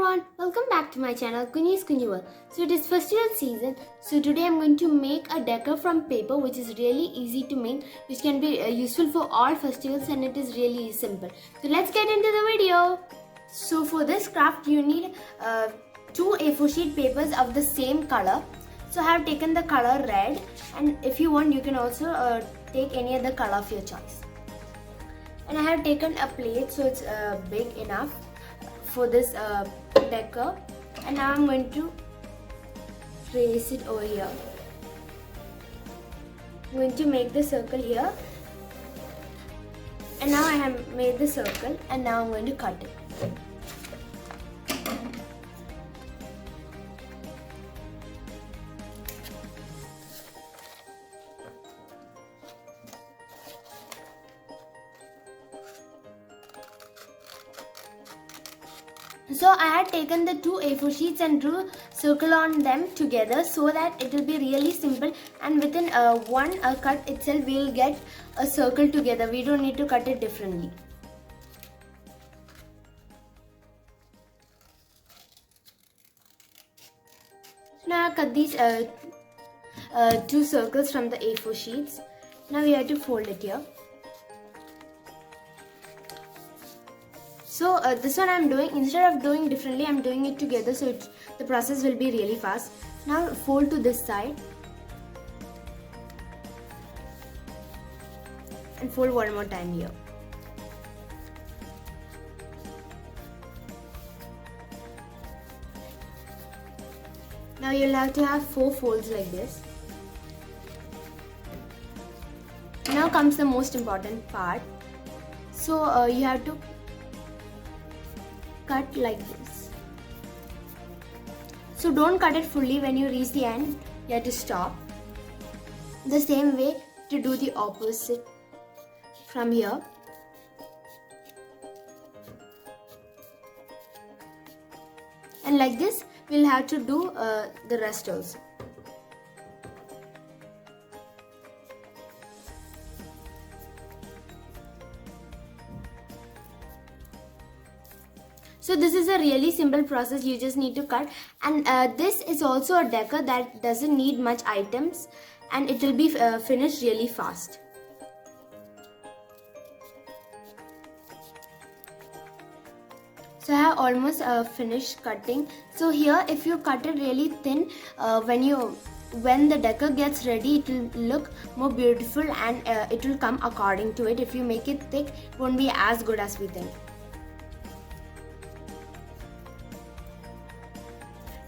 everyone, welcome back to my channel Kunji's Kunji World. So it is festival season, so today I'm going to make a decor from paper which is really easy to make, which can be useful for all festivals, and it is really simple. So let's get into the video. So for this craft you need two A4 sheet papers of the same color. So I have taken the color red, and if you want you can also take any other color of your choice. And I have taken a plate, so it's big enough for this decor, and now I'm going to place it over here. I'm going to make the circle here, and now I have made the circle, and now I'm going to cut it. So I had taken the two A4 sheets and drew circle on them together so that it will be really simple, and within one cut itself we will get a circle together. We don't need to cut it differently. So now I cut these two circles from the A4 sheets. Now we have to fold it here. So this one I'm doing, instead of doing differently, I'm doing it together, so the process will be really fast. Now fold to this side and fold one more time here. Now you'll have to have 4 folds like this. Now comes the most important part. So you have to cut like this. So don't cut it fully. When you reach the end, you have to stop. The same way to do the opposite from here. And like this, we'll have to do the rest also. So this is a really simple process. You just need to cut, and this is also a decor that doesn't need much items, and it will be finished really fast. So I have almost finished cutting. So here if you cut it really thin, when the decor gets ready, it will look more beautiful, and it will come according to it. If you make it thick, it won't be as good as we think.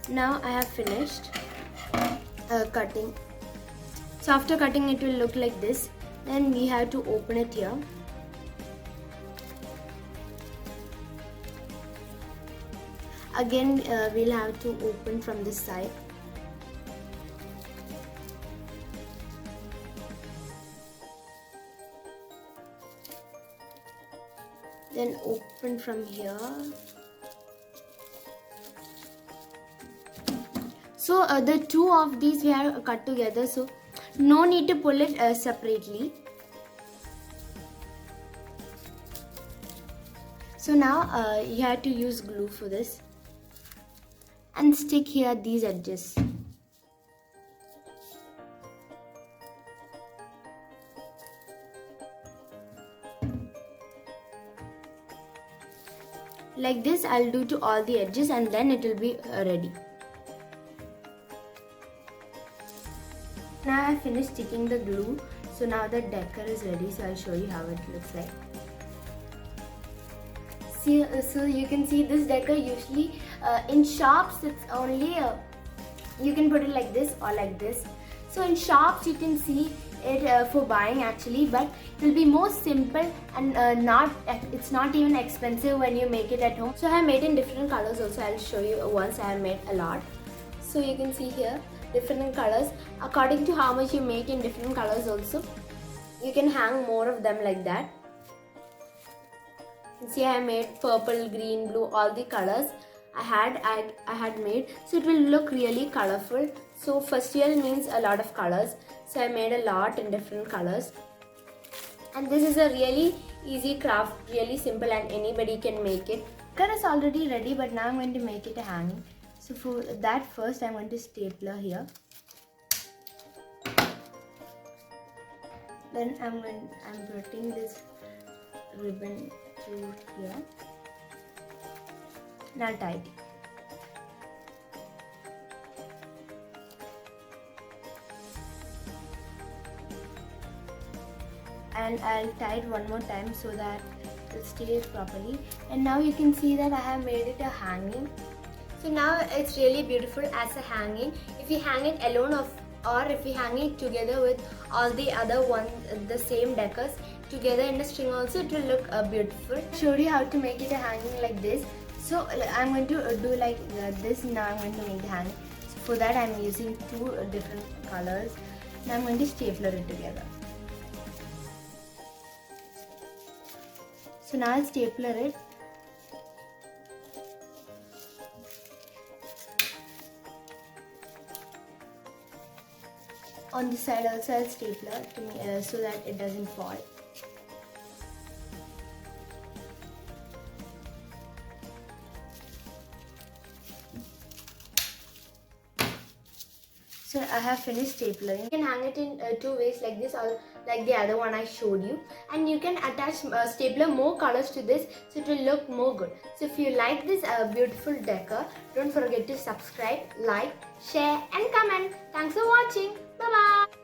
Now I have finished cutting. So after cutting, it will look like this. Then we have to open it here. Again we'll have to open from this side. Then open from here. So the two of these we have cut together, so no need to pull it separately. So now you have to use glue for this and stick here these edges. Like this I'll do to all the edges, and then it will be ready. Now I have finished sticking the glue, so now the decor is ready. So I'll show you how it looks like. See, so you can see this decor usually in shops. It's only you can put it like this or like this. So in shops you can see it for buying actually, but it will be more simple, and it's not even expensive when you make it at home. So I have made in different colors also. I'll show you once. I have made a lot. So you can see here different colors. According to how much you make in different colors also, you can hang more of them like that. You see I have made purple, green, blue, all the colors I had made, so it will look really colorful. So festival means a lot of colors, so I made a lot in different colors. And this is a really easy craft, really simple, and anybody can make it. decor is already ready, but now I'm going to make it a hanging. So for that, first I'm going to stapler here. Then I'm putting this ribbon through here. Now tie it. And I'll tie it one more time so that it stays properly. And now you can see that I have made it a hanging. So now it's really beautiful as a hanging. If you hang it alone or if you hang it together with all the other the same decors together in a string also, it will look beautiful. I showed you how to make it a hanging like this. So I'm going to do like this. Now I'm going to make the hanging. So for that I'm using two different colors. Now I'm going to stapler it together. So now I'll stapler it. On this side also I'll stapler so that it doesn't fall. So I have finished stapling. You can hang it in two ways, like this or like the other one I showed you. And you can attach stapler more colors to this so it will look more good. So if you like this beautiful decor, don't forget to subscribe, like, share and comment. Thanks for watching. Bye bye.